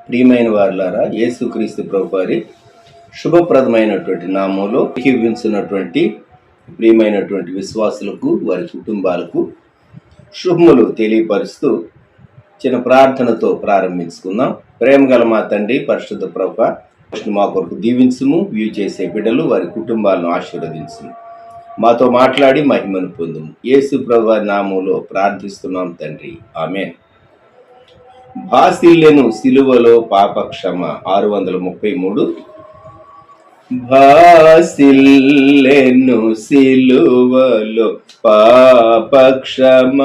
ప్రియమైన వారులారా, యేసుక్రీస్తు ప్రభువారి శుభప్రదమైనటువంటి నామంలో జీవించినటువంటి ప్రియమైనటువంటి విశ్వాసులకు, వారి కుటుంబాలకు శుభములు తెలియపరుస్తూ చిన్న ప్రార్థనతో ప్రారంభించుకుందాం. ప్రేమ గల మా తండ్రి, పరిశుద్ధ ప్రభువా, మా కొరకు దీవించుము. వ్యూ చేసే బిడ్డలు, వారి కుటుంబాలను ఆశీర్వదించుము. మాతో మాట్లాడి మహిమను పొందుము. యేసు ప్రభువారి నామంలో ప్రార్థిస్తున్నాం తండ్రి, ఆమేన్. భాసిల్లెను సిలువలో పాపక్షమ 633. భాసిల్లెను సిలువలో పాపక్షమ,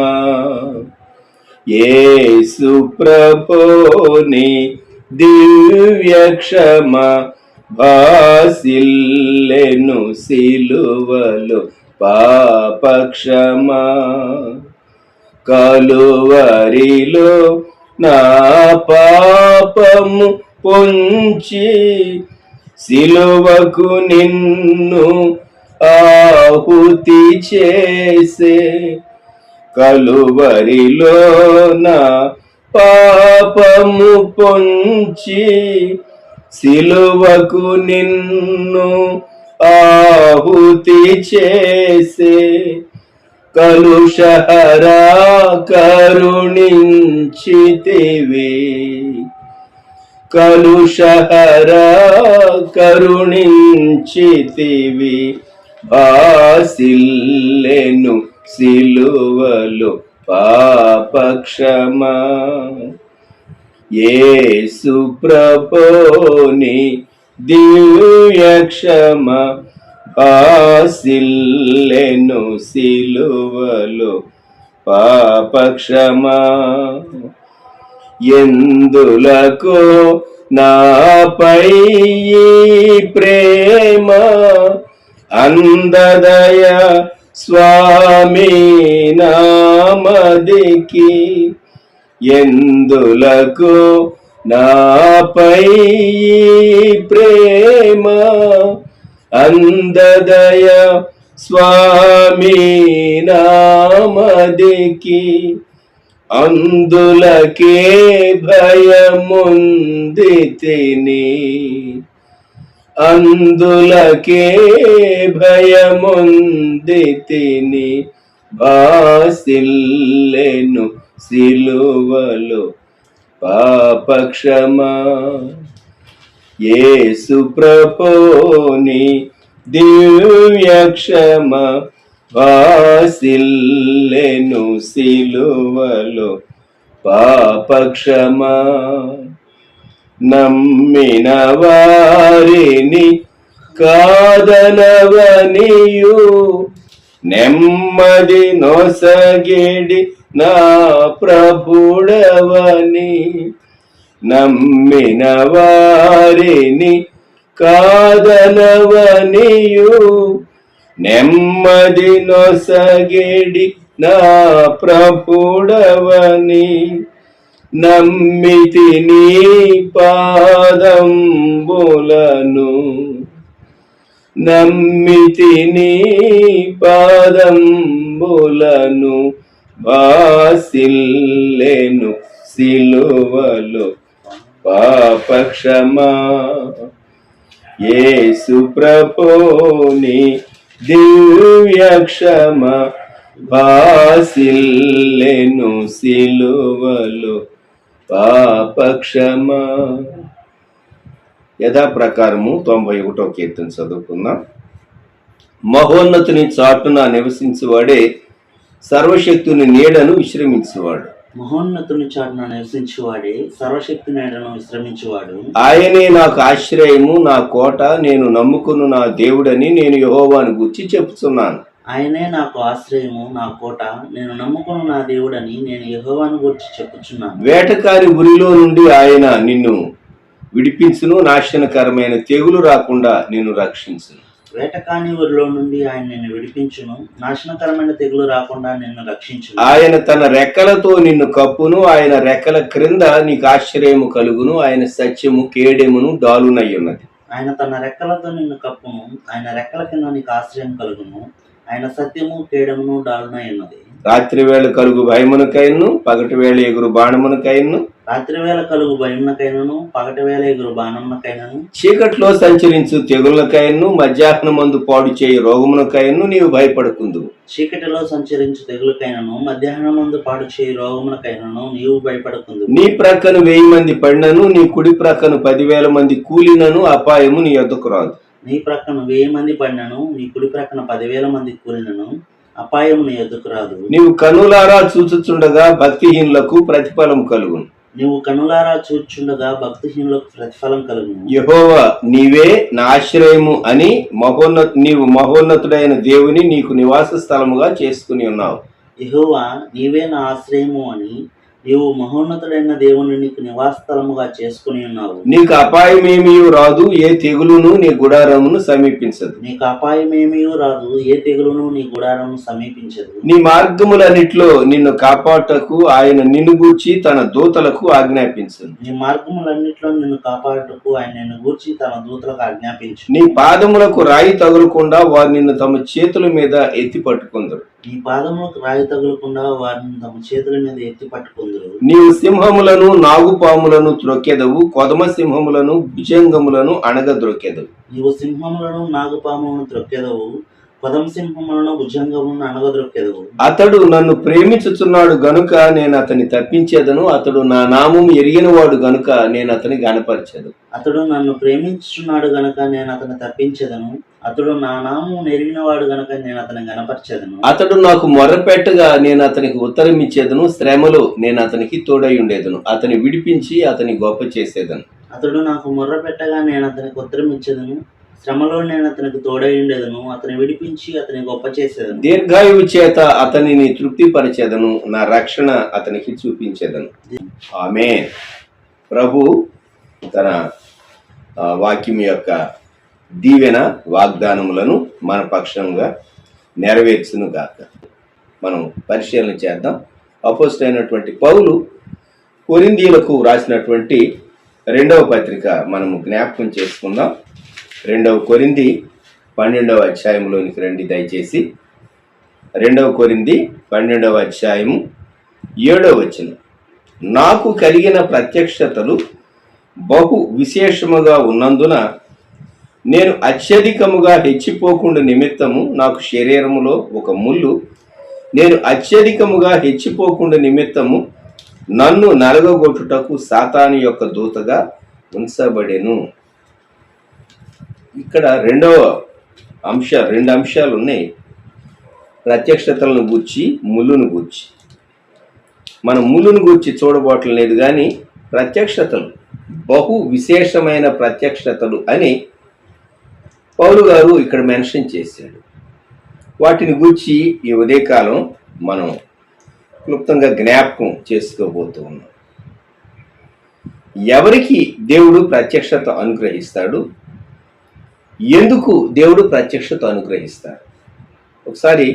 యేసు ప్రభుని దివ్యక్షమ. భాసిల్లెను సిలువలో పాపక్షమ, కలువరిలో నా పాపము పొంచి సిలువకు నిన్ను ఆహుతి చేసే. కలువరిలో నా పాపము పొంచి సిలువకు నిన్ను ఆహుతి చేసే. కలుషహరా కరుణించితివి, కలుషహరా కరుణించితివి. భాసిల్లెను సిలువలో పాపక్షమ, యేసు ప్రభుని దివ్యక్షమ. భాసిల్లెను సిలువలో పాపక్షమ. ఎందులకో నాపై ప్రేమ, అందదయ స్వామి నామదికి. ఎందులకో నాపై ప్రేమ, అందదయ స్వామి నామదికి. అందులకే భయముందితిని, అందులకే భయముందితిని. భాసిల్లెను సిలువలో పాపక్షమ, యేసు ప్రభుని దివ్యక్షమ. భాసిల్లెను సిలువలో పాపక్షమ. నమ్మిన వారిని కాదనవనియు నెమ్మది నొసగిడి నా ప్రభుడవని. నమ్మిన వారిని కాదనవనియు నెమ్మది నొసగిడి నా ప్రభుడవని. నమ్మితిని పాదంబులను, నమ్మితిని పాదంబులను. భాసిల్లెను సిలువలో పాపక్షమ, యేసు ప్రభుని దివ్యక్షమ. భాసిల్లెను సిలువలో పాపక్షమ. యథాప్రకారము 91వ కీర్తన చదువుకుందాం. మహోన్నతుని చాటున నివసించువాడే సర్వశక్తుని నీడను విశ్రమించువాడు. మహోన్నతుని చాటున నివసించువాడే సర్వశక్తి నీడను విశ్రమించువాడు. ఆయనే నాకు ఆశ్రయము, నా కోట, నేను నమ్ముకున్న నా దేవుడని నేను యెహోవాను గూర్చి చెప్పుచున్నాను. ఆయనే నాకు ఆశ్రయము, నా కోట, నేను నమ్ముకున్న నా దేవుడని నేను యెహోవాను గూర్చి చెప్పుచున్నాను. వేటకారి ఉరిలో నుండి ఆయన నిన్ను విడిపించును, నాశనకరమైన తెగులు రాకుండా నిన్ను రక్షించును. వేటకాని ఊరిలో నుండి ఆయన నిన్ను విడిపించును, నాశనకరమైన తెగులు రాకుండా నిన్ను రక్షించును. ఆయన తన రెక్కలతో నిన్ను కప్పును, ఆయన రెక్కల క్రింద నీకు ఆశ్రయము కలుగును. ఆయన సత్యము కేడెమును డాలునై ఉన్నది. ఆయన తన రెక్కలతో నిన్ను కప్పును, ఆయన రెక్కల కింద నీకు ఆశ్రయం కలుగును. ఆయన సత్యము కేడమును డాలునై ఉన్నది. రాత్రి వేళ కలుగు భయమునకైను పగటి వేళ ఎగురు బాణమునకైను రాత్రి వేళ కలుగు భయమునకైనను పగటి వేళ ఎగురు బాణమునకైనను చీకట్లో సంచరించు తెగులకైను మధ్యాహ్నమందు పాడు చేయి రోగమునకైను నీవు భయపడకుందు. చీకటిలో సంచరించు తెగులకైనను మధ్యాహ్నమందు పాడు చేయి రోగమునకైనను నీవు భయపడకుందు. నీ ప్రక్కను 1000 మంది పడినను నీ కుడి ప్రక్కను 10,000 మంది కూలినను అపాయము నీ యొద్దకు రాదు. నీ ప్రక్కన 1000 మంది పడినను నీ కుడి ప్రక్కన 10,000 మంది కూలినను అపాయము నీ ఎదుకు రాదు. నీవు కనులారా చూచుచుండగా భక్తిహీనులకు ప్రతిఫలం కలుగును. నీవు కనులారా చూచుండగా భక్తిహీనులకు ప్రతిఫలం కలుగును. యెహోవా నీవే నా ఆశ్రయము అని నీవు మహోన్నతుడైన దేవుని నీకు నివాస స్థలముగా చేసుకుని ఉన్నావు. యెహోవా నీవే నా ఆశ్రయము అని నీవు మహోన్నతుడైన దేవుని నీకు నివాసస్థలముగా చేసుకుని ఉన్నావు. నీకు అపాయమేమీ రాదు, ఏ తెగులును నీ గుడారమును సమీపించదు. నీకు అపాయమేమీ రాదు, ఏ తెగులును నీ గుడారమును సమీపించదు. నీ మార్గములన్నిట్లో నిన్ను కాపాడుటకు ఆయన నిన్ను గూర్చి తన దూతలకు ఆజ్ఞాపించను. నీ మార్గములన్నిట్లో నిన్ను కాపాడుటకు ఆయన నిన్ను గూర్చి తన దూతలకు ఆజ్ఞాపించు. నీ పాదములకు రాయి తగులకుండా వారు నిన్ను తమ చేతుల మీద ఎత్తి పట్టుకుందరు. నీ పాదములకు రాయి తగులకుండా వారిని తమ చేతుల మీద ఎత్తి పట్టుకుందరు. నీవు సింహములను నాగుపాములను త్రొక్కెదవు, కొదమ సింహములను భుజంగములను అణగద్రొక్కెదవు. నీవు సింహములను నాగుపాములను త్రొక్కెదవు, కొదమ సింహములను భుజంగములను అణగద్రొక్కెదవు. అతడు నన్ను ప్రేమించుచున్నాడు గనుక నేను అతని తప్పించేదను, అతడు నా నామము ఎరిగినవాడు గనుక నేను అతని గణపరచెదను. అతడు నన్ను ప్రేమించుచున్నాడు గనుక నేను అతని తప్పించెదను, అతడు నా నామము ఎరిగినవాడు గనుక నేను అతని గణపరచెదను. అతడు నాకు మొర్రపెట్టగా నేను అతనికి ఉత్తరం ఇచ్చేదను, శ్రమలో నేను అతనికి తోడై ఉండేదను, అతని విడిపించి అతని గొప్ప చేసేదను. అతడు నాకు మొర్ర పెట్టగా నేను అతనికి ఉత్తరం ఇచ్చేదను, శ్రమలో నేను అతనికి తోడై ఉండేదను, అతని విడిపించి అతని గొప్ప చేసేదను. దీర్ఘాయువు చేత అతనిని తృప్తిపరిచేదను, నా రక్షణ అతనికి చూపించేదను. ఆమేన్. ప్రభు తన వాక్యం యొక్క దీవెన వాగ్దానములను మన పక్షంగా నెరవేర్చును గాక. మనం పరిశీలన చేద్దాం. అపోస్తలుడైనటువంటి పౌలు కొరింథీయులకు రాసినటువంటి 2వ పత్రిక మనము జ్ఞాపకం చేసుకుందాం. 2వ కొరింథీ 12వ అధ్యాయంలోనికి రండి దయచేసి. 2వ కొరింథీ 12వ అధ్యాయము 7వ వచనం. నాకు కలిగిన ప్రత్యక్షతలు బహు విశేషముగా ఉన్నందున నేను అత్యధికముగా హెచ్చిపోకుండా నిమిత్తము నాకు శరీరములో ఒక ముళ్ళు, నేను అత్యధికముగా హెచ్చిపోకుండా నిమిత్తము నన్ను నలగగొట్టుటకు సాతాను యొక్క దూతగా ఉంచబడెను. ఇక్కడ రెండు అంశాలు ఉన్నాయి. ప్రత్యక్షతలను గూర్చి, ముళ్ళును గూర్చి. మనం ముళ్ళును గూర్చి చూడబోవటం లేదు, కానీ ప్రత్యక్షతలు బహు విశేషమైన ప్రత్యక్షతలు అని పౌలు గారు ఇక్కడ మెన్షన్ చేశాడు. వాటిని గూర్చి ఈ ఉదయకాలం మనం క్లుప్తంగా జ్ఞాపకం చేసుకోబోతూ ఉన్నాం. ఎవరికి దేవుడు ప్రత్యక్షత అనుగ్రహిస్తాడు, ఎందుకు దేవుడు ప్రత్యక్షత అనుగ్రహిస్తాడు? ఒకసారి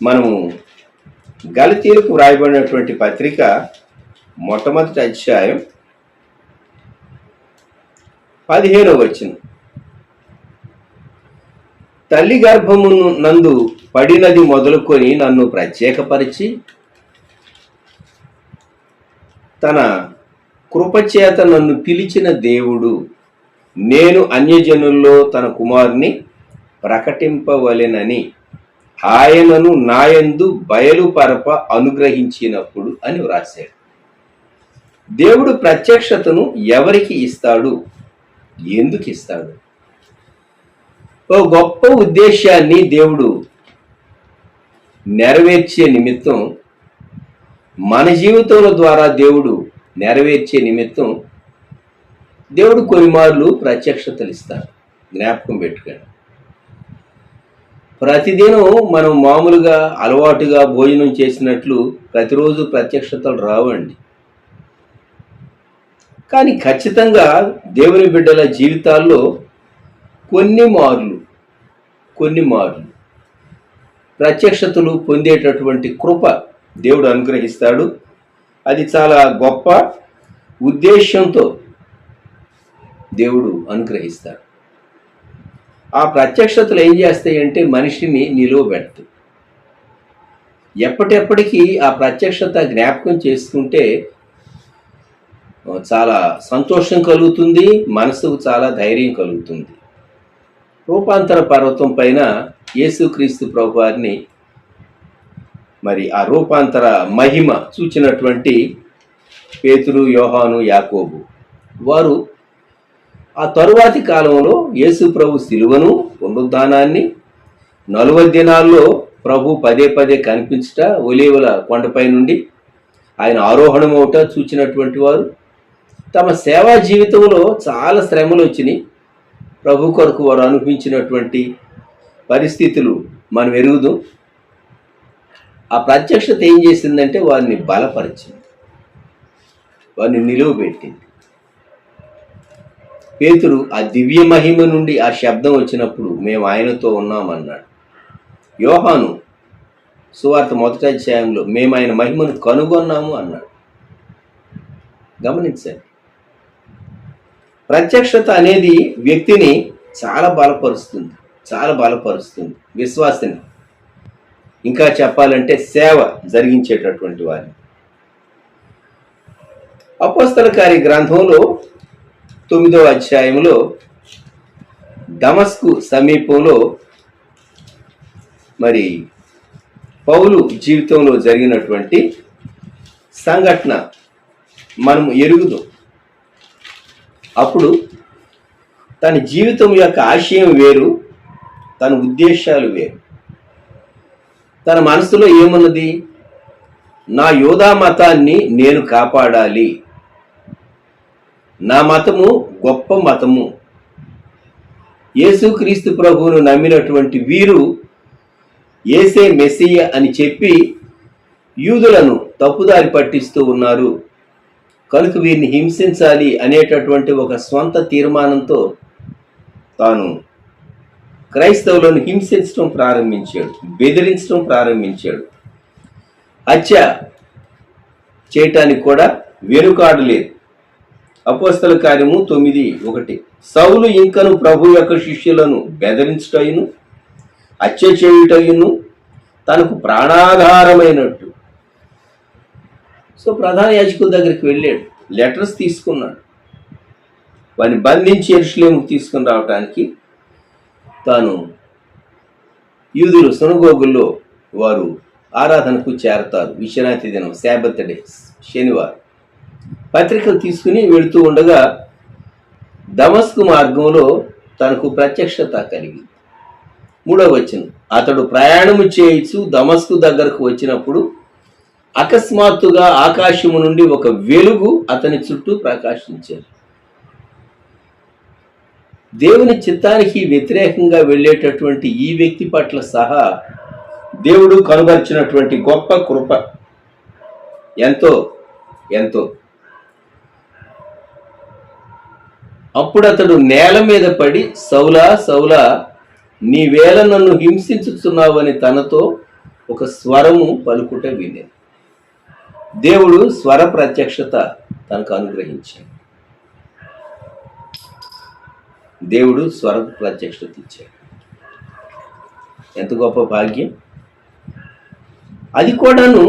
మనము గలతీయులకు వ్రాయబడినటువంటి పత్రిక మొట్టమొదటి అధ్యాయం 15వ వచనం. తల్లి గర్భము నందు పడినది మొదలుకొని నన్ను ప్రత్యేకపరిచి తన కృపచేత నన్ను పిలిచిన దేవుడు, నేను అన్యజనుల్లో తన కుమారుని ప్రకటింపవలెనని ఆయనను నాయందు బయలుపరప అనుగ్రహించినప్పుడు అని వ్రాశాడు. దేవుడు ప్రత్యక్షతను ఎవరికి ఇస్తాడు, ఎందుకు ఇస్తాడు? ఓ గొప్ప ఉద్దేశాన్ని దేవుడు నెరవేర్చే నిమిత్తం, మన జీవితాల ద్వారా దేవుడు నెరవేర్చే నిమిత్తం దేవుడు కొన్ని మార్లు ప్రత్యక్షతలు ఇస్తాడు. జ్ఞాపకం పెట్టుకోండి. ప్రతిదినం మనం మామూలుగా అలవాటుగా భోజనం చేసినట్లు ప్రతిరోజు ప్రత్యక్షతలు రావండి. కానీ ఖచ్చితంగా దేవుని బిడ్డల జీవితాల్లో కొన్ని మార్లు ప్రత్యక్షతలు పొందేటటువంటి కృప దేవుడు అనుగ్రహిస్తాడు. అది చాలా గొప్ప ఉద్దేశంతో దేవుడు అనుగ్రహిస్తాడు. ఆ ప్రత్యక్షతలు ఏం చేస్తాయంటే మనిషిని నిలువబెడతాయి. ఎప్పటికీ ఆ ప్రత్యక్షత జ్ఞాపకం చేసుకుంటే చాలా సంతోషం కలుగుతుంది, మనసుకు చాలా ధైర్యం కలుగుతుంది. రూపాంతర పర్వతం పైన యేసుక్రీస్తు ప్రభువారిని మరి ఆ రూపాంతర మహిమ చూచినటువంటి పేతురు, యోహాను, యాకోబు వారు ఆ తరువాతి కాలంలో యేసు ప్రభు శిలువను, పునరుద్ధానాన్ని 40 దినాల్లో ప్రభు పదే కనిపించుట, ఒలీవల కొండపై నుండి ఆయన ఆరోహణమవుట చూచినటువంటి వారు తమ సేవా జీవితంలో చాలా శ్రమలు వచ్చినాయి. ప్రభు కొరకు వారు అనుభవించినటువంటి పరిస్థితులు మనం ఎరుగుదాం. ఆ ప్రత్యక్షత ఏం చేసిందంటే వారిని బలపరిచింది, వారిని నిలువబెట్టింది. పేతురు ఆ దివ్య మహిమ నుండి ఆ శబ్దం వచ్చినప్పుడు మేము ఆయనతో ఉన్నామన్నాడు. యోహాను సువార్త 1వ అధ్యాయంలో మేము ఆయన మహిమను కనుగొన్నాము అన్నాడు. గమనించండి, ప్రత్యక్షత అనేది వ్యక్తిని చాలా బలపరుస్తుంది విశ్వాసిని. ఇంకా చెప్పాలంటే సేవ జరిగించేటటువంటి వారిని. అపోస్తల కార్య గ్రంథంలో 9వ అధ్యాయంలో దమస్కు సమీపంలో మరి పౌలు జీవితంలో జరిగినటువంటి సంఘటన మనం ఎరుగుదాం. అప్పుడు తన జీవితం యొక్క ఆశయం వేరు, తన ఉద్దేశాలు వేరు. తన మనసులో ఏమున్నది? నా యోధా మతాన్ని నేను కాపాడాలి, నా మతము గొప్ప మతము, యేసుక్రీస్తు ప్రభువును నమ్మినటువంటి వీరు యేసే మెస్సియ అని చెప్పి యూదులను తప్పుదారి పట్టిస్తూ ఉన్నారు, కనుక వీరిని హింసించాలి అనేటటువంటి ఒక స్వంత తీర్మానంతో తాను క్రైస్తవులను హింసించడం ప్రారంభించాడు, బెదిరించడం ప్రారంభించాడు. హత్య చేయటానికి కూడా వెనుకాడలేదు. అపోస్తల కార్యము 9:1 సౌలు ఇంకను ప్రభు యొక్క శిష్యులను బెదిరించుటయును, హత్య చేయుటయును తనకు ప్రాణాధారమైనట్టు. సో ప్రధాన యాజకుల దగ్గరికి వెళ్ళాడు, లెటర్స్ తీసుకున్నాడు. వారిని బంధించి యెరూషలేముకు తీసుకుని రావటానికి తాను యూదులు సునగోగుల్లో వారు ఆరాధనకు చేరతారు. విశ్రాంతి దినం, శాబత్ డే, శనివారం. పత్రికలు తీసుకుని వెళుతూ ఉండగా దమస్కు మార్గంలో తనకు ప్రత్యక్షత కలిగింది. 3వ వచనం, అతడు ప్రయాణము చేయించు దమస్కు దగ్గరకు వచ్చినప్పుడు అకస్మాత్తుగా ఆకాశము నుండి ఒక వెలుగు అతని చుట్టూ ప్రకాశించారు. దేవుని చిత్తానికి వ్యతిరేకంగా వెళ్ళేటటువంటి ఈ వ్యక్తి పట్ల సహా దేవుడు కనుగొచ్చినటువంటి గొప్ప కృప ఎంతో ఎంతో. అప్పుడు అతడు నేల మీద పడి, సౌలా సౌలా నీవేళ నన్ను హింసించుతున్నావని తనతో ఒక స్వరము పలుకుట వినే. దేవుడు స్వర ప్రత్యక్షత తనకు అనుగ్రహించాడు. దేవుడు స్వర ప్రత్యక్షత ఇచ్చాడు. ఎంత గొప్ప భాగ్యం! అది కూడాను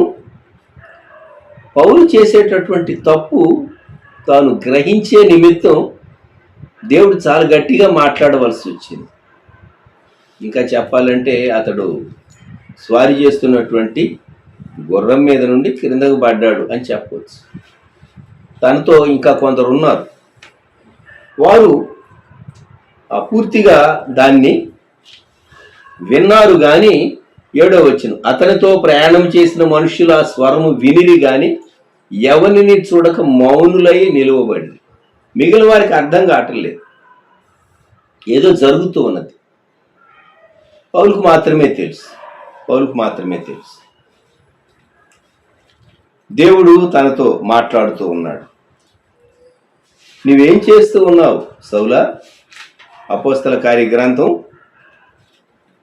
పౌలు చేసేటటువంటి తప్పు తాను గ్రహించే నిమిత్తం దేవుడు చాలా గట్టిగా మాట్లాడవలసి వచ్చింది. ఇంకా చెప్పాలంటే అతడు స్వారీ చేస్తున్నటువంటి గుర్రం మీద నుండి క్రిందకు పడ్డాడు అని చెప్పవచ్చు. తనతో ఇంకా కొందరు ఉన్నారు, వారు పూర్తిగా దాన్ని విన్నారు. కానీ 7వ వచనం, అతనితో ప్రయాణం చేసిన మనుషులు ఆ స్వరము వినిరి గాని ఎవరిని చూడక మౌనులై నిలువబడి. మిగిలిన వారికి అర్థం కావట్లేదు, ఏదో జరుగుతూ ఉన్నది. పౌలుకు మాత్రమే తెలుసు. దేవుడు తనతో మాట్లాడుతూ ఉన్నాడు. నువ్వేం చేస్తూ ఉన్నావు సౌలా? అపోస్తల కార్య గ్రంథం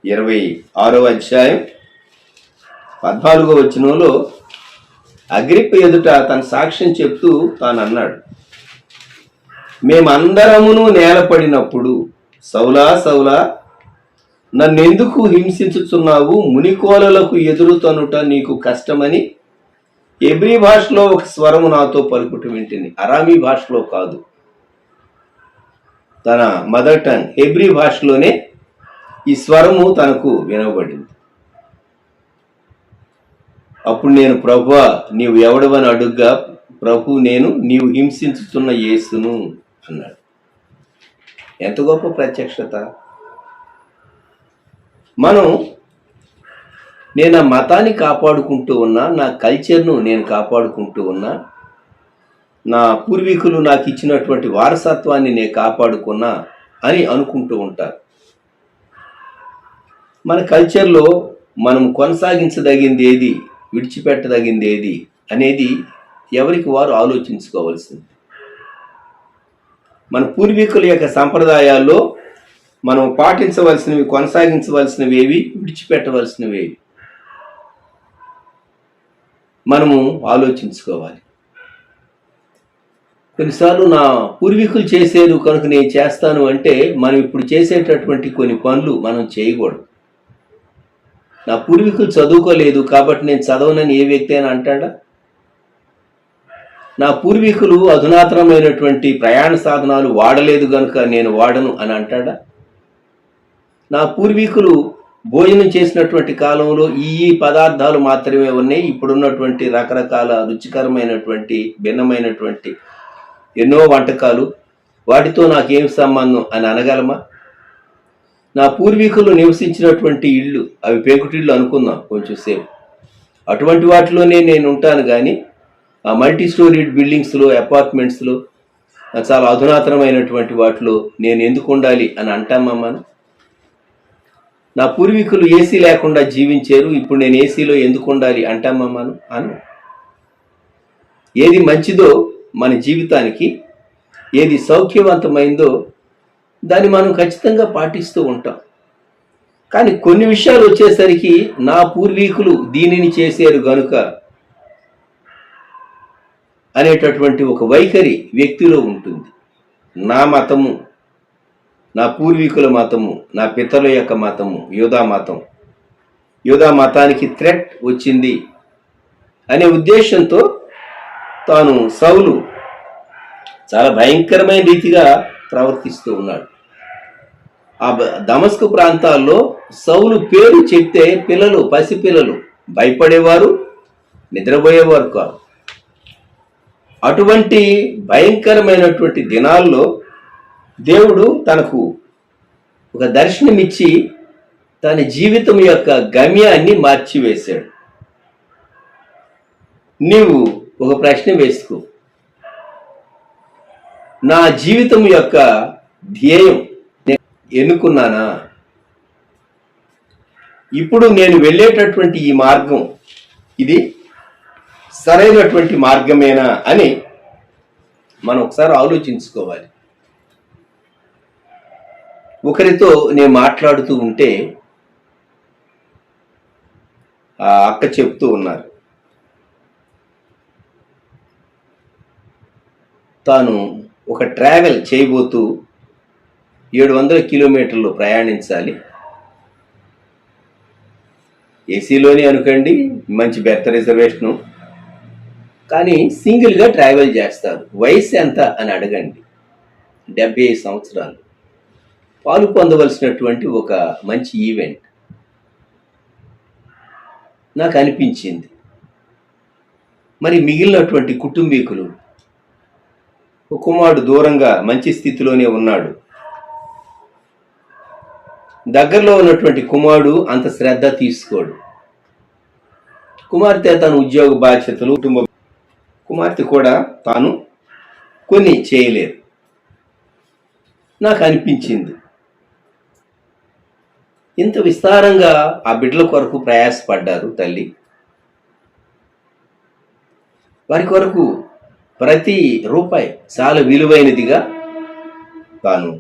26వ అధ్యాయం 14వ వచనంలో అగ్రిప్ప ఎదుట తన సాక్ష్యం చెప్తూ తాను అన్నాడు, మేమందరమును నేలపడినప్పుడు సౌలా సౌలా నన్నెందుకు హింసించుచున్నావు, మునికోలలకు ఎదురుతనుట నీకు కష్టమని హెబ్రీ భాషలో ఒక స్వరము నాతో పలుకుట వింటిని. అరామీ భాషలో కాదు, తన మదర్ టంగ్ హెబ్రీ భాషలోనే ఈ స్వరము తనకు వినబడింది. అప్పుడు నేను, ప్రభువా నీవు ఎవడవని అడుగ్గా, ప్రభు నేను నీవు హింసించుతున్న యేసును అన్నాడు. ఎంత గొప్ప ప్రత్యక్షత! నేను ఆ మతాన్ని కాపాడుకుంటూ ఉన్నా, నా కల్చర్ను నేను కాపాడుకుంటూ ఉన్నా, నా పూర్వీకులు నాకు ఇచ్చినటువంటి వారసత్వాన్ని నేను కాపాడుకున్నా అని అనుకుంటూ ఉంటారు. మన కల్చర్లో మనం కొనసాగించదగింది ఏది, విడిచిపెట్టదగింది ఏది అనేది ఎవరికి వారు ఆలోచించుకోవాల్సింది. మన పూర్వీకుల యొక్క సంప్రదాయాల్లో మనం పాటించవలసినవి, కొనసాగించవలసినవి ఏవి, విడిచిపెట్టవలసినవి ఏవి మనము ఆలోచించుకోవాలి. కొన్నిసార్లు నా పూర్వీకులు చేసేది కనుక నేను చేస్తాను అంటే మనం ఇప్పుడు చేసేటటువంటి కొన్ని పనులు మనం చేయకూడదు. నా పూర్వీకులు చదువుకోలేదు కాబట్టి నేను చదవనని ఏ వ్యక్తి అయినా అంటాడా? నా పూర్వీకులు అధునాతనమైనటువంటి ప్రయాణ సాధనాలు వాడలేదు కనుక నేను వాడను అని అంటాడా? నా పూర్వీకులు భోజనం చేసినటువంటి కాలంలో ఈ పదార్థాలు మాత్రమే ఉన్నాయి, ఇప్పుడున్నటువంటి రకరకాల రుచికరమైనటువంటి భిన్నమైనటువంటి ఎన్నో వంటకాలు, వాటితో నాకేం సంబంధం అని అనగలమా? నా పూర్వీకులు నివసించినటువంటి ఇళ్ళు, అవి పెంకుటిళ్ళు అనుకుందాం కొంచెం సేపు, అటువంటి వాటిలోనే నేను ఉంటాను. కానీ ఆ మల్టీ స్టోరీడ్ బిల్డింగ్స్లో, అపార్ట్మెంట్స్లో, చాలా అధునాతనమైనటువంటి వాటిలో నేను ఎందుకు ఉండాలి అని అంటామా? నా పూర్వీకులు ఏసీ లేకుండా జీవించారు, ఇప్పుడు నేను ఏసీలో ఎందుకు ఉండాలి అంటామమ్మను అను. ఏది మంచిదో మన జీవితానికి, ఏది సౌఖ్యవంతమైందో దాన్ని మనం ఖచ్చితంగా పాటిస్తూ ఉంటాం. కానీ కొన్ని విషయాలు వచ్చేసరికి నా పూర్వీకులు దీనిని చేశారు గనుక అనేటటువంటి ఒక వైఖరి వ్యక్తిలో ఉంటుంది. నా మతము, నా పూర్వీకుల మతము, నా పితరుల యొక్క మతము యూదా మతం, యూదా మతానికి థ్రెట్ వచ్చింది అనే ఉద్దేశంతో తాను సౌలు చాలా భయంకరమైన రీతిగా ప్రవర్తిస్తూ ఉన్నాడు. ఆ దమస్కు ప్రాంతాల్లో సౌలు పేరు చెప్తే పిల్లలు, పసిపిల్లలు భయపడేవారు, నిద్రపోయేవారు కాదు. అటువంటి భయంకరమైనటువంటి దినాల్లో దేవుడు తనకు ఒక దర్శనమిచ్చి తన జీవితం యొక్క గమ్యాన్ని మార్చివేశాడు. నీవు ఒక ప్రశ్న వేసుకో, నా జీవితం యొక్క ధ్యేయం నేను ఎన్నుకున్నానా? ఇప్పుడు నేను వెళ్ళేటటువంటి ఈ మార్గం ఇది సరైనటువంటి మార్గమేనా అని మనం ఒకసారి ఆలోచించుకోవాలి. ఒకరితో నేను మాట్లాడుతూ ఉంటే ఆ అక్క చెప్తూ ఉన్నారు, తాను ఒక ట్రావెల్ చేయబోతూ 700 కిలోమీటర్లు ప్రయాణించాలి. ఏసీలోనే అనుకోండి, మంచి బెర్త్ రిజర్వేషను, కానీ సింగిల్గా ట్రావెల్ చేస్తారు. వయసు ఎంత అని అడగండి, 75 సంవత్సరాలు. పాలు పొందవలసినటువంటి ఒక మంచి ఈవెంట్ నాకు అనిపించింది. మరి మిగిలినటువంటి కుటుంబీకులు, ఒక కుమారుడు దూరంగా మంచి స్థితిలోనే ఉన్నాడు, దగ్గరలో ఉన్నటువంటి కుమారుడు అంత శ్రద్ధ తీసుకోడు. కుమార్తె తన ఉద్యోగ బాధ్యతలు, కుమార్తె కూడా తాను కొన్ని చేయలేదు. నాకు అనిపించింది, ఇంత విస్తారంగా ఆ బిడ్డల కొరకు ప్రయాసపడ్డారు తల్లి, వారి కొరకు ప్రతి రూపాయి చాలా విలువైనదిగా తాను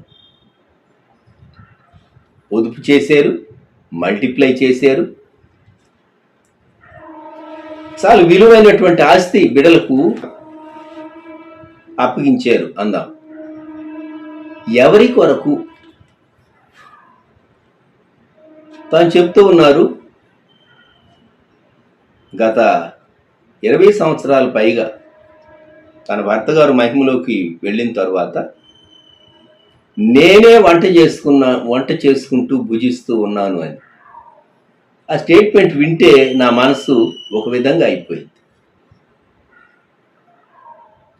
పొదుపు చేశారు, మల్టిప్లై చేశారు. చాలా విలువైనటువంటి ఆస్తి బిడ్డలకు అప్పగించారు అందాం. ఎవరి కొరకు? తాను చెప్తూ ఉన్నారు, గత 20 సంవత్సరాల పైగా తన భర్త గారు మహిమలోకి వెళ్ళిన తర్వాత నేనే వంట చేసుకుంటూ భుజిస్తూ ఉన్నాను అని. ఆ స్టేట్మెంట్ వింటే నా మనసు ఒక విధంగా అయిపోయింది.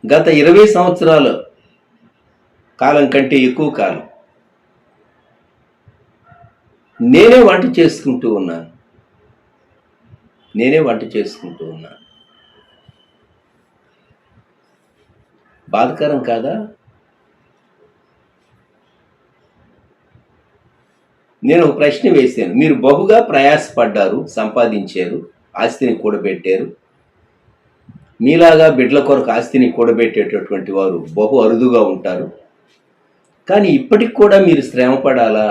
గత 20 సంవత్సరాల కాలం కంటే ఎక్కువ కాలం నేనే వంట చేసుకుంటూ ఉన్నాను. బాధకరం కాదా? నేను ఒక ప్రశ్న వేశాను. మీరు బహుగా ప్రయాసపడ్డారు, సంపాదించారు, ఆస్తిని కూడబెట్టారు. మీలాగా బిడ్డల కొరకు ఆస్తిని కూడబెట్టేటటువంటి వారు బహు అరుదుగా ఉంటారు. కానీ ఇప్పటికి కూడా మీరు శ్రమ పడాలా?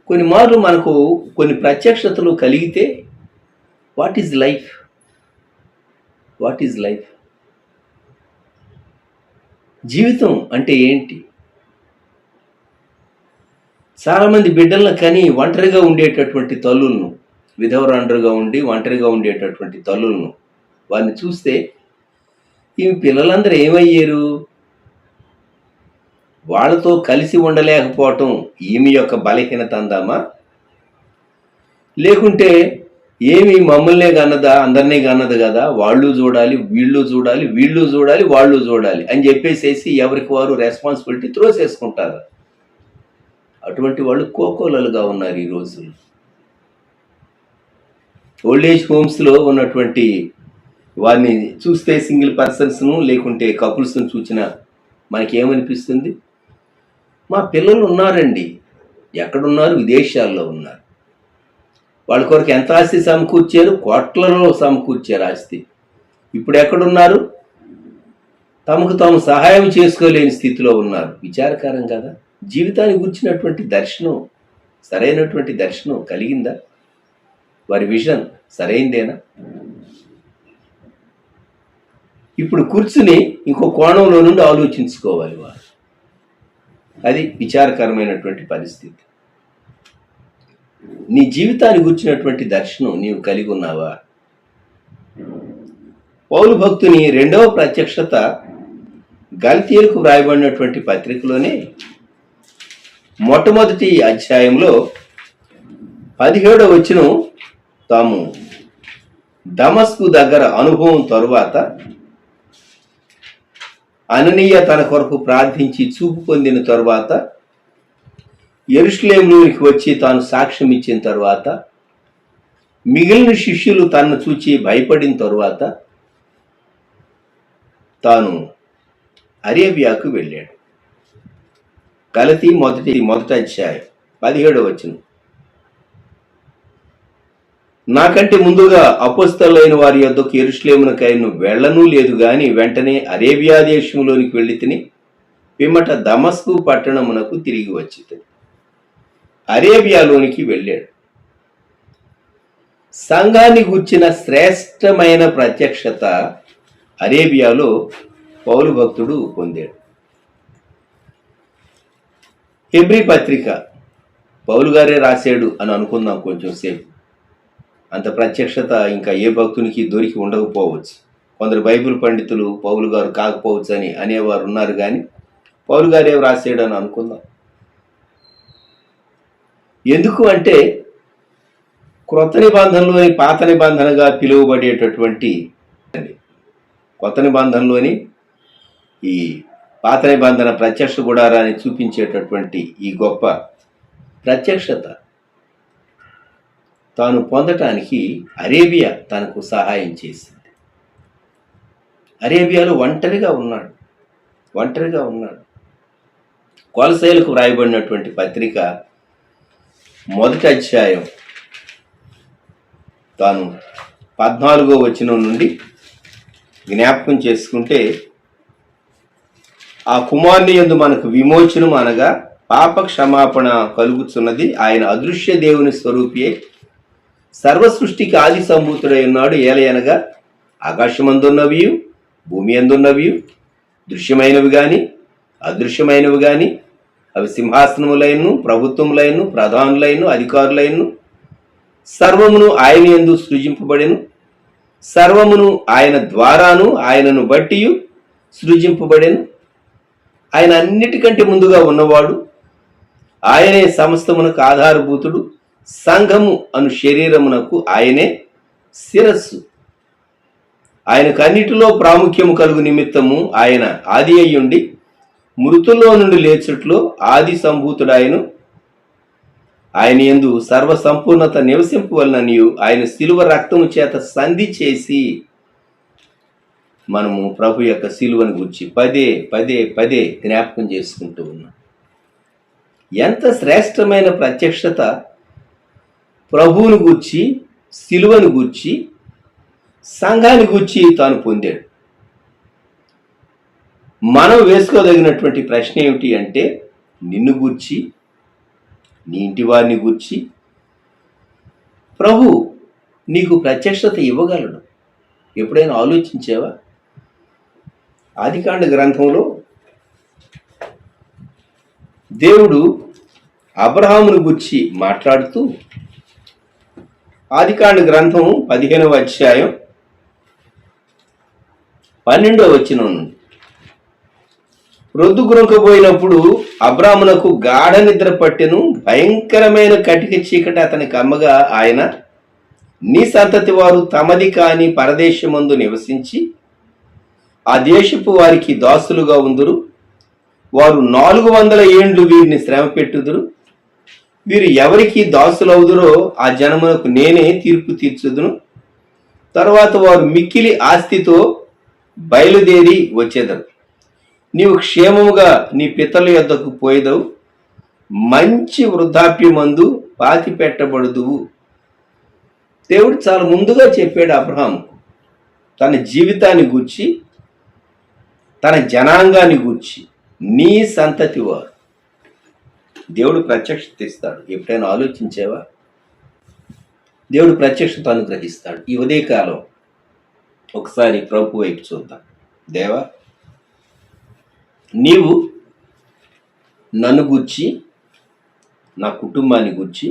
కొన్ని మార్లు మనకు కొన్ని ప్రత్యక్షతలు కలిగితే వాట్ ఈజ్ లైఫ్? జీవితం అంటే ఏంటి? చాలామంది బిడ్డలను కని ఒంటరిగా ఉండేటటువంటి తల్లులను, విధవరాండ్రుగా ఉండి ఒంటరిగా ఉండేటటువంటి తల్లులను వారిని చూస్తే ఈ పిల్లలందరూ ఏమయ్యారు? వాళ్ళతో కలిసి ఉండలేకపోవటం ఈమె యొక్క బలహీనత అందామా? లేకుంటే ఏమి మమ్మల్నే కన్నదా, అందరినీ కన్నది కదా, వాళ్ళు చూడాలి, వీళ్ళు చూడాలి అని చెప్పేసేసి ఎవరికి వారు రెస్పాన్సిబిలిటీ త్రోసేసుకుంటారు. అటువంటి వాళ్ళు కోకోలలుగా ఉన్నారు ఈ రోజులు. ఓల్డేజ్ హోమ్స్లో ఉన్నటువంటి వారిని చూస్తే సింగిల్ పర్సన్స్ను లేకుంటే కపుల్స్ను చూసినా మనకేమనిపిస్తుంది? మా పిల్లలు ఉన్నారండి. ఎక్కడున్నారు? విదేశాల్లో ఉన్నారు. వాళ్ళ కొరకు ఎంత ఆస్తి సమకూర్చారు? కోట్లలో సమకూర్చారు ఆస్తి. ఇప్పుడు ఎక్కడున్నారు? తమకు తాము సహాయం చేసుకోలేని స్థితిలో ఉన్నారు. విచారకరం కదా? జీవితాన్ని గురించినటువంటి దర్శనం, సరైనటువంటి దర్శనం కలిగిందా? వారి విజన్ సరైందేనా? ఇప్పుడు కూర్చుని ఇంకో కోణంలో నుండి ఆలోచించుకోవాలి వారు. అది విచారకరమైనటువంటి పరిస్థితి. నీ జీవితాన్ని గురించినటువంటి దర్శనం నీవు కలిగి ఉన్నావా? పౌలు భక్తుని రెండవ ప్రత్యక్షత గలతీయులకు వ్రాయబడినటువంటి పత్రికలోనే మొట్టమొదటి అధ్యాయంలో 17వ వచనం, తాము దమస్కు దగ్గర అనుభవం తరువాత అననీయ తన కొరకు ప్రార్థించి చూపు పొందిన తరువాత యెరూషలేములోనికి వచ్చి తాను సాక్ష్యం ఇచ్చిన తరువాత మిగిలిన శిష్యులు తనను చూచి భయపడిన తరువాత తాను అరేబియాకు వెళ్ళాడు. గలతీ మొదటి అధ్యాయం 17వ వచనం. నాకంటే ముందుగా అపోస్తలులైన వారి యొద్దకు యెరూషలేమునకైను వెళ్ళనూ లేదు గాని వెంటనే అరేబియా దేశంలోనికి వెళ్ళి తిని పిమ్మట దమస్కు పట్టణమునకు తిరిగి వచ్చి అరేబియాలోనికి వెళ్ళాడు. సంఘాన్ని గూర్చిన శ్రేష్టమైన ప్రత్యక్షత అరేబియాలో పౌలు భక్తుడు పొందాడు. హెబ్రీ పత్రిక పౌలు గారే రాశాడు అని అనుకుందాం కొంచెం సేపు. అంత ప్రత్యక్షత ఇంకా ఏ భక్తునికి దొరికి ఉండకపోవచ్చు. కొందరు బైబిల్ పండితులు పౌలు గారు కాకపోవచ్చు అని అనేవారు ఉన్నారు, కానీ పౌలు గారే రాశాడు అని అనుకుందాం. ఎందుకు అంటే క్రొత్త నిబంధనలోని పాత నిబంధనగా పిలువబడేటటువంటి, కొత్త నిబంధనలోని ఈ పాత నిబంధన ప్రత్యక్ష గుడారాన్ని చూపించేటటువంటి ఈ గొప్ప ప్రత్యక్షత తాను పొందటానికి అరేబియా తనకు సహాయం చేసింది. అరేబియాలో ఒంటరిగా ఉన్నాడు. కొలసైలకు వ్రాయబడినటువంటి పత్రిక మొదటి అధ్యాయం తాను 14వ వచనం నుండి జ్ఞాపకం చేసుకుంటే, ఆ కుమారుని యందు మనకు విమోచనం అనగా పాప క్షమాపణ కలుగుతున్నది. ఆయన అదృశ్య దేవుని స్వరూపియే సర్వ సృష్టికి ఆది సంభూతుడై ఉన్నాడు. ఏలయనగా ఆకాశమందున్నవి, భూమి అందున్నవి, దృశ్యమైనవి గాని అదృశ్యమైనవి గాని అవి సింహాసనములైను, ప్రభుత్వములైను, ప్రధానులైను, అధికారులైను, సర్వమును ఆయన యందు సృజింపబడెను. సర్వమును ఆయన ద్వారాను ఆయనను బట్టి సృజింపబడెను. ఆయన అన్నిటికంటే ముందుగా ఉన్నవాడు. ఆయనే సమస్తమునకు ఆధారభూతుడు. సంఘము అను శరీరమునకు ఆయనే శిరస్సు. ఆయనకు అన్నిటిలో ప్రాముఖ్యము కలుగు నిమిత్తము ఆయన ఆది అయ్యుండి మృతుల్లో నుండి లేచుట్లో ఆది సంభూతుడాయను. ఆయన యందు సర్వ సంపూర్ణత నివసింపవలననియు ఆయన శిలువ రక్తము చేత సంధి చేసి, మనము ప్రభు యొక్క శిలువను గురించి పదే పదే పదే జ్ఞాపకం చేసుకుంటూ ఉన్నాం. ఎంత శ్రేష్టమైన ప్రత్యక్షత ప్రభువును గూర్చి, శిలువను గూర్చి, సంఘాన్ని గూర్చి తాను పొందాడు. మనం వేసుకోదగినటువంటి ప్రశ్న ఏమిటి అంటే, నిన్ను గూర్చి, నీ ఇంటి వారిని గూర్చి ప్రభు నీకు ప్రత్యక్షత ఇవ్వగలడు. ఎప్పుడైనా ఆలోచించావా? ఆదికాండ గ్రంథంలో దేవుడు అబ్రహామును గూర్చి మాట్లాడుతూ, ఆదికాండ గ్రంథం 15వ అధ్యాయం 12వ వచనం నుండి, రొద్దు గురుంకపోయినప్పుడు అబ్రామునకు గాఢ నిద్ర పట్టెను. భయంకరమైన కటిక చీకటి అతనికి అమ్మగా ఆయన, నీ సంతతి వారు తమది కాని పరదేశమందు నివసించి ఆ దేశపు వారికి దాసులుగా ఉందురు. వారు 400 ఏండ్లు వీరిని శ్రమ పెట్టుదురు. వీరు ఎవరికి దాసులవుదురో ఆ జనమునకు నేనే తీర్పు తీర్చుదును. తర్వాత వారు మిక్కిలి ఆస్తితో బయలుదేరి వచ్చేదరు. నీవు క్షేమముగా నీ పితరుల యొద్దకు పోయేదవు. మంచి వృద్ధాప్యమందు పాతి పెట్టబడుదువు. దేవుడు చాలా ముందుగా చెప్పాడు అబ్రహాము తన జీవితాన్ని గూర్చి, తన జనాంగాన్ని గూర్చి. నీ సంతతి వారు దేవుడు ప్రత్యక్షత ఇస్తాడు. ఎప్పుడైనా ఆలోచించావా? దేవుడు ప్రత్యక్షత అనుగ్రహిస్తాడు. ఈ ఉదయకాలం ఒకసారి ప్రభు వైపు చూద్దాం. దేవా, నీవు నన్ను గూర్చి, నా కుటుంబాన్ని గూర్చి,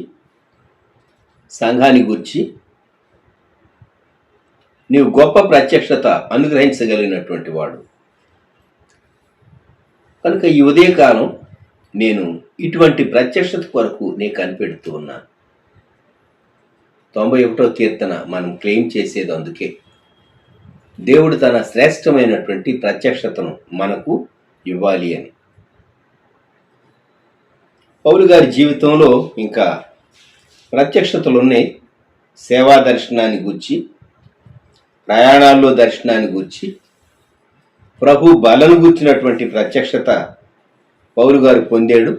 సంఘాన్ని గూర్చి నీవు గొప్ప ప్రత్యక్షత అనుగ్రహించగలిగినటువంటి వాడు కనుక ఈ ఉదయకాలం నేను ఇటువంటి ప్రత్యక్షత కొరకు నేను కనిపెడుతూ ఉన్నాను. 91వ కీర్తన మనం క్లెయిమ్ చేసేది అందుకే. దేవుడు తన శ్రేష్టమైనటువంటి ప్రత్యక్షతను మనకు ఇవ్వాలి అని. పౌలు గారి జీవితంలో ఇంకా ప్రత్యక్షతలు ఉన్నాయి. సేవా దర్శనాన్ని గూర్చి, ప్రయాణాల్లో దర్శనాన్ని గూర్చి, ప్రభు బలను గూర్చినటువంటి ప్రత్యక్షత పౌలు గారు పొందాడు.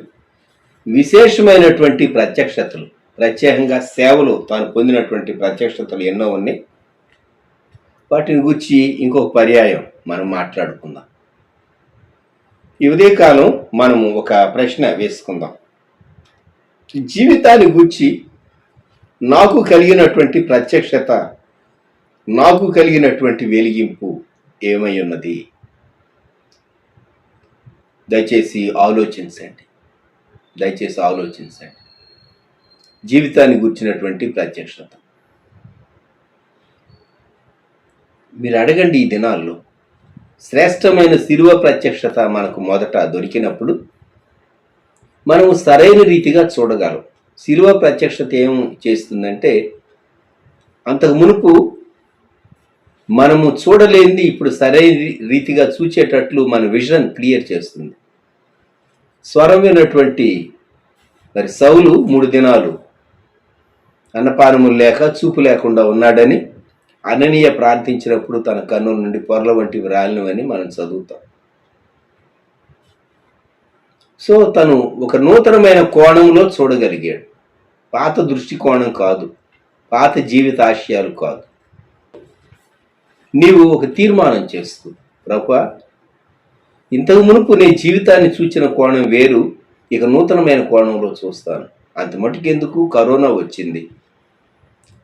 విశేషమైనటువంటి ప్రత్యక్షతలు, ప్రత్యేకంగా సేవలో తాను పొందినటువంటి ప్రత్యక్షతలు ఎన్నో ఉన్నాయి. వాటిని గూర్చి ఇంకొక పర్యాయం మనం మాట్లాడుకుందాం. ఈ ఉదయకాలం మనము ఒక ప్రశ్న వేసుకుందాం. జీవితాన్ని గూర్చి నాకు కలిగినటువంటి ప్రత్యక్షత, నాకు కలిగినటువంటి వెలిగింపు ఏమై ఉన్నది? దయచేసి ఆలోచించండి. జీవితాన్ని గూర్చినటువంటి ప్రత్యక్షత మీరు అడగండి. ఈ దినాల్లో శ్రేష్టమైన శిలువ ప్రత్యక్షత మనకు మొదట దొరికినప్పుడు మనము సరైన రీతిగా చూడగలం. శిలువ ప్రత్యక్షత ఏం చేస్తుందంటే, అంతకు మునుపు మనము చూడలేనిది ఇప్పుడు సరైన రీతిగా చూచేటట్లు మన విజన్ క్లియర్ చేస్తుంది. స్వరం వినటువంటి మరి సౌలు 3 దినాలు అన్నపానములు లేక చూపు లేకుండా ఉన్నాడని అననీయ ప్రార్థించినప్పుడు తన కన్నుల నుండి పొరల వంటివి రాలినవని మనం చదువుతాం. సో తను ఒక నూతనమైన కోణంలో చూడగలిగాడు. పాత దృష్టికోణం కాదు, పాత జీవిత ఆశయాలు కాదు. నీవు ఒక తీర్మానం చేసుకో, ప్రభువా, ఇంతకు మునుపు నేను జీవితాన్ని చూచిన కోణం వేరు, ఇక నూతనమైన కోణంలో చూస్తాను. అంత మటుకెందుకు కరోనా వచ్చింది.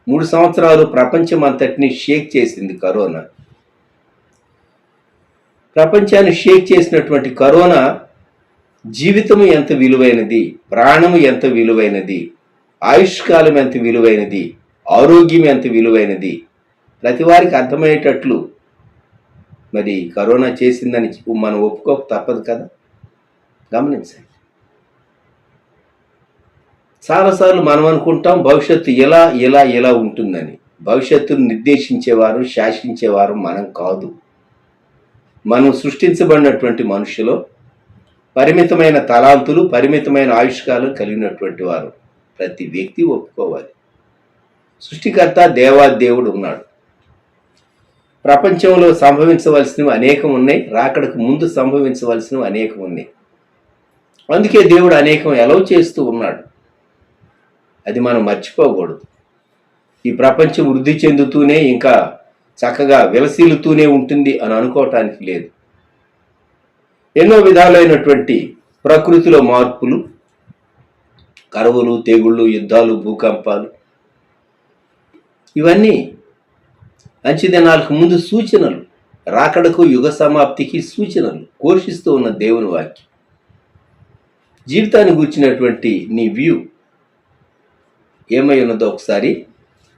3 సంవత్సరాలు ప్రపంచం అంతటినీ షేక్ చేసింది కరోనా. ప్రపంచాన్ని షేక్ చేసినటువంటి కరోనా జీవితము ఎంత విలువైనది, ప్రాణము ఎంత విలువైనది, ఆయుష్కాలం ఎంత విలువైనది, ఆరోగ్యం ఎంత విలువైనది ప్రతి వారికి అర్థమయ్యేటట్లు మరి కరోనా చేసిందని మనం ఒప్పుకోక తప్పదు కదా. గమనించండి. చాలాసార్లు మనం అనుకుంటాం భవిష్యత్తు ఇలా ఇలా ఇలా ఉంటుందని. భవిష్యత్తును నిర్దేశించేవారు, శాసించేవారు మనం కాదు. మనం సృష్టించబడినటువంటి మనుషులు పరిమితమైన తలాంతులు, పరిమితమైన ఆయుష్కాలం కలిగినటువంటి వారు ప్రతి వ్యక్తి ఒప్పుకోవాలి. సృష్టికర్త దేవాదేవుడు ఉన్నాడు. ప్రపంచంలో సంభవించవలసినవి అనేకం ఉన్నాయి, రాకడకు ముందు సంభవించవలసినవి అనేకం ఉన్నాయి. అందుకే దేవుడు అనేకం ఎలవ్ చేస్తూ ఉన్నాడు. అది మనం మర్చిపోకూడదు. ఈ ప్రపంచం వృద్ధి చెందుతూనే ఇంకా చక్కగా విలసిల్లుతూనే ఉంటుంది అని అనుకోవటానికి లేదు. ఎన్నో విధాలైనటువంటి ప్రకృతిలో మార్పులు, కరువులు, తెగుళ్ళు, యుద్ధాలు, భూకంపాలు, ఇవన్నీ మంచి దినాలకు ముందు సూచనలు, రాకడకు యుగ సమాప్తికి సూచనలు ఘోషిస్తూ ఉన్న దేవుని వాక్యం. జీవితాన్ని గూర్చినటువంటి నీ వ్యూ ఏమై ఉన్నదో ఒకసారి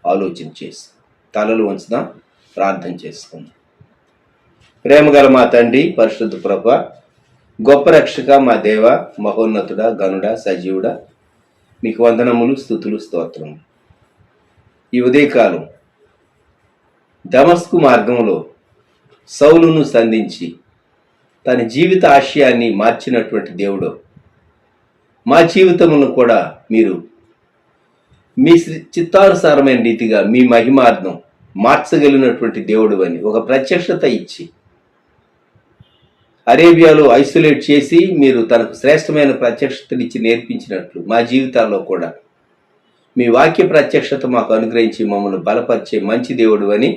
ఆలోచన చేసి తలలు వంచుదాం, ప్రార్థన చేసుకుందాం. ప్రేమగల మా తండ్రి, పరిశుద్ధ ప్రభువా, గొప్ప రక్షక, మా దేవ, మహోన్నతుడా, గనుడా, సజీవుడా, మీకు వందనములు, స్తుతులు, స్తోత్రములు. ఈ ఉదయకాలం దమస్కు మార్గంలో సౌలును సంధించి తన జీవిత ఆశయాన్ని మార్చినటువంటి దేవుడు, మా జీవితమును కూడా మీరు మీ చిత్తానుసారమైన రీతిగా మీ మహిమార్థం మార్చగలిగినటువంటి దేవుడు అని ఒక ప్రత్యక్షత ఇచ్చి అరేబియాలో ఐసోలేట్ చేసి మీరు తనకు శ్రేష్టమైన ప్రత్యక్షతనిచ్చి నేర్పించినట్లు మా జీవితాల్లో కూడా మీ వాక్య ప్రత్యక్షత మాకు అనుగ్రహించి మమ్మల్ని బలపరిచే మంచి దేవుడు అని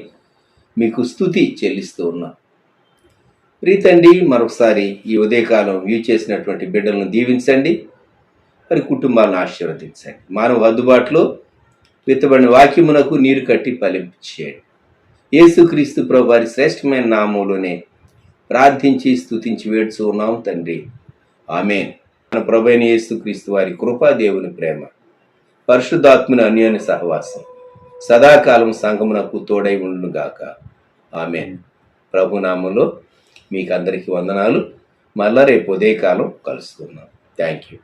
మీకు స్తుతి చెల్లిస్తూ ఉన్నాం. ప్రీతండి, మరొకసారి ఈ ఉదయకాలం వ్యూ చేసినటువంటి బిడ్డలను దీవించండి, మరి కుటుంబాలను ఆశీర్వదించండి. మానవ అందుబాటులో విత్తబడిన వాక్యమునకు నీరు కట్టి ఫలించేయండి. యేసుక్రీస్తు ప్రభు వారి శ్రేష్టమైన నామములోనే ప్రార్థించి స్తుతించి వేడుచూ ఉన్నాం తండ్రి, ఆమేన్. మన ప్రభు అయిన యేసుక్రీస్తు వారి కృపా, దేవుని ప్రేమ, పరిశుద్ధాత్మని అన్యోన్య సహవాసం సదాకాలం సంఘమునకు తోడై ఉండును గాక. ఆమేన్. ప్రభు నామములో మీకు అందరికీ వందనాలు. మళ్ళా రేపు ఉదయకాలం కలుసుకుందాం. Thank you.